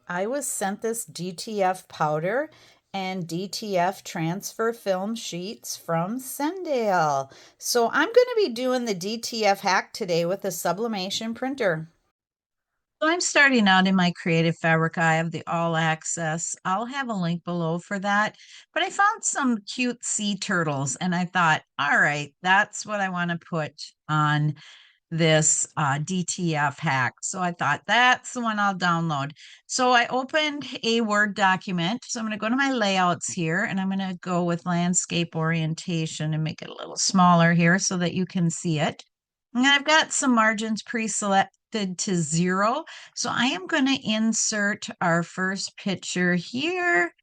I was sent this DTF powder and DTF transfer film sheets from CenDale. So I'm going to be doing the DTF hack today with a sublimation printer. So I'm starting out in my creative fabric. I have the all access. I'll have a link below for that. But I found some cute sea turtles and I thought, all right, that's what I want to put on this DTF hack. So I thought that's the one I'll download. So I opened a Word document. So I'm going to go to my layouts here and I'm going to go with landscape orientation and make it a little smaller here so that you can see it. And I've got some margins pre-selected to 0. So I am going to insert our first picture here.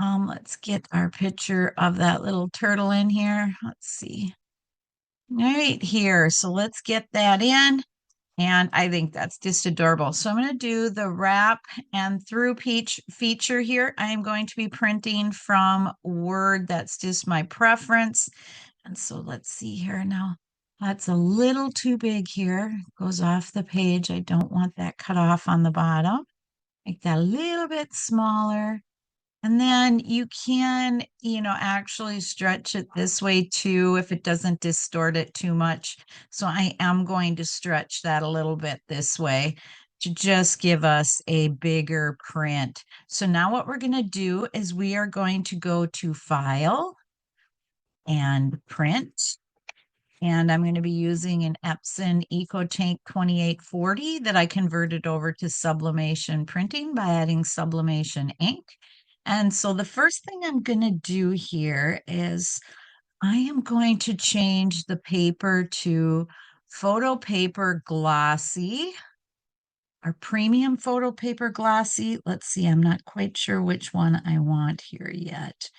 Let's get our picture of that little turtle in here. Let's see. Right here. So let's get that in. And I think that's just adorable. So I'm going to do the wrap and through peach feature here. I am going to be printing from Word. That's just my preference. And so let's see here now. That's a little too big here. Goes off the page. I don't want that cut off on the bottom. Make that a little bit smaller. And then you can, actually stretch it this way too if it doesn't distort it too much. So I am going to stretch that a little bit this way to just give us a bigger print. So now what we're going to do is we are going to go to File and Print. And I'm going to be using an Epson EcoTank 2840 that I converted over to sublimation printing by adding sublimation ink. And so the first thing I'm going to do here is I am going to change the paper to photo paper glossy, our premium photo paper glossy. Let's see, I'm not quite sure which one I want here yet.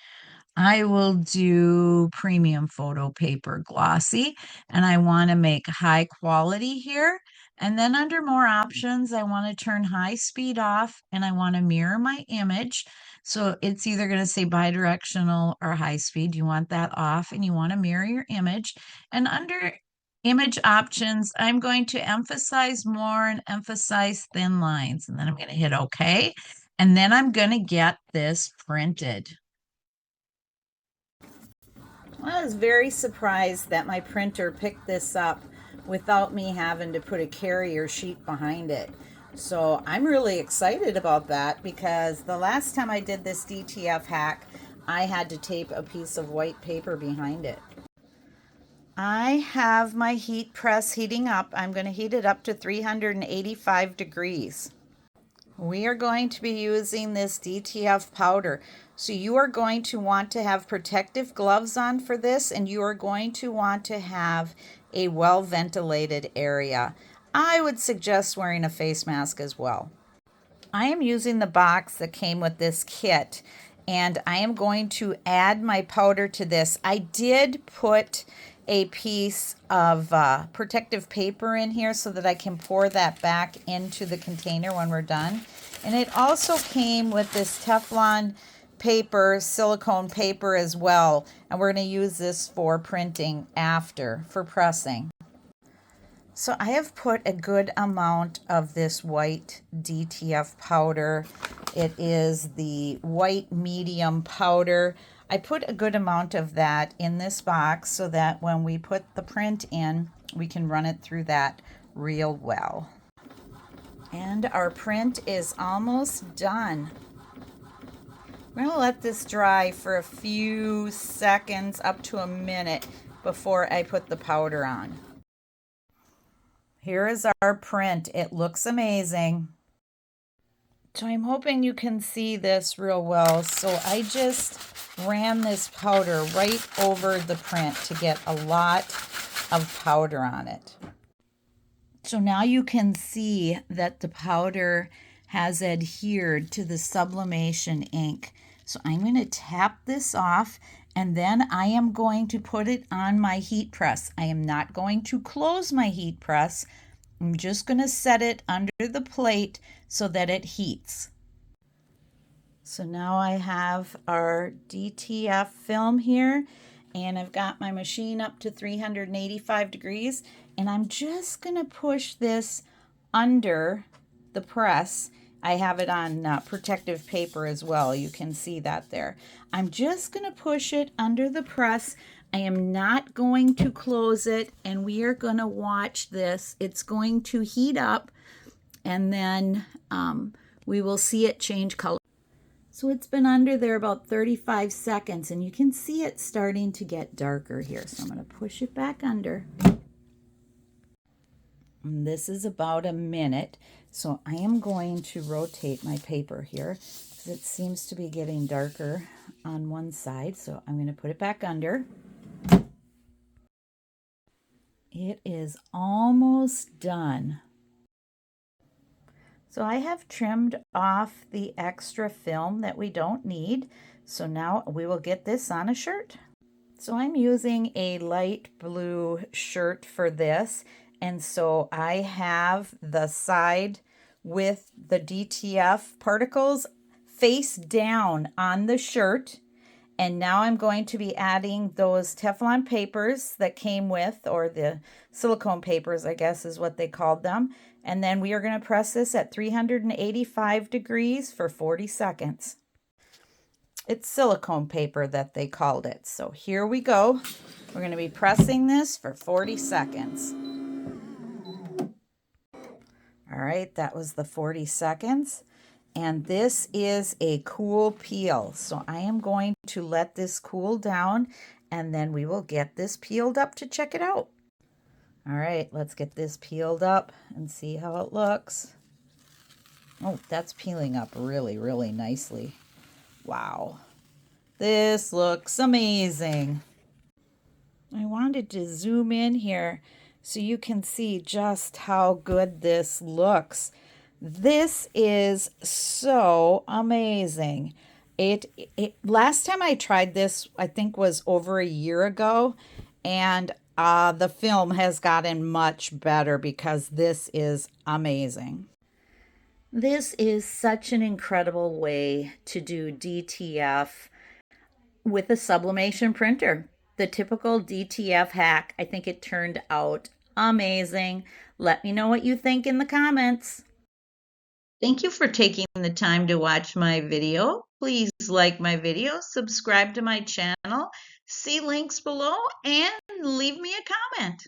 I will do premium photo paper glossy, and I want to make high quality here. And then under more options, I want to turn high speed off and I want to mirror my image. So it's either going to say bidirectional or high speed. You want that off and you want to mirror your image. And under image options, I'm going to emphasize more and emphasize thin lines. And then I'm going to hit OK. And then I'm going to get this printed. I was very surprised that my printer picked this up without me having to put a carrier sheet behind it. So I'm really excited about that because the last time I did this DTF hack, I had to tape a piece of white paper behind it. I have my heat press heating up. I'm going to heat it up to 385 degrees. We are going to be using this DTF powder. So you are going to want to have protective gloves on for this, and you are going to want to have a well-ventilated area. I would suggest wearing a face mask as well. I am using the box that came with this kit, and I am going to add my powder to this. I did put a piece of protective paper in here so that I can pour that back into the container when we're done. And it also came with this Teflon paper, silicone paper as well. And we're going to use this for printing after, for pressing. So I have put a good amount of this white DTF powder. It is the white medium powder. I put a good amount of that in this box so that when we put the print in, we can run it through that real well. And our print is almost done. We're going to let this dry for a few seconds, up to a minute, before I put the powder on. Here is our print. It looks amazing. So I'm hoping you can see this real well. So I just ran this powder right over the print to get a lot of powder on it. So now you can see that the powder has adhered to the sublimation ink. So I'm going to tap this off and then I am going to put it on my heat press. I am not going to close my heat press. I'm just going to set it under the plate so that it heats. So now I have our DTF film here and I've got my machine up to 385 degrees and I'm just going to push this under the press I have it on protective paper as well. You can see that there. I'm just going to push it under the press. I am not going to close it, and we are going to watch this. It's going to heat up, and then we will see it change color. So it's been under there about 35 seconds, and you can see it starting to get darker here. So I'm going to push it back under. And this is about a minute. So I am going to rotate my paper here because it seems to be getting darker on one side. So I'm going to put it back under. It is almost done. So I have trimmed off the extra film that we don't need. So now we will get this on a shirt. So I'm using a light blue shirt for this. And so I have the side with the DTF particles face down on the shirt. And now I'm going to be adding those Teflon papers that came with, or the silicone papers, I guess is what they called them. And then we are going to press this at 385 degrees for 40 seconds. It's silicone paper that they called it. So here we go. We're going to be pressing this for 40 seconds. All right, that was the 40 seconds. And this is a cool peel. So I am going to let this cool down, and then we will get this peeled up to check it out. All right, let's get this peeled up and see how it looks. Oh, that's peeling up really, really nicely. Wow, this looks amazing. I wanted to zoom in here so you can see just how good this looks. This is so amazing. Last time I tried this, I think, was over a year ago, and the film has gotten much better because this is amazing. This is such an incredible way to do DTF with a sublimation printer. The typical DTF hack. I think it turned out amazing. Let me know what you think in the comments. Thank you for taking the time to watch my video. Please like my video, subscribe to my channel, see links below, and leave me a comment.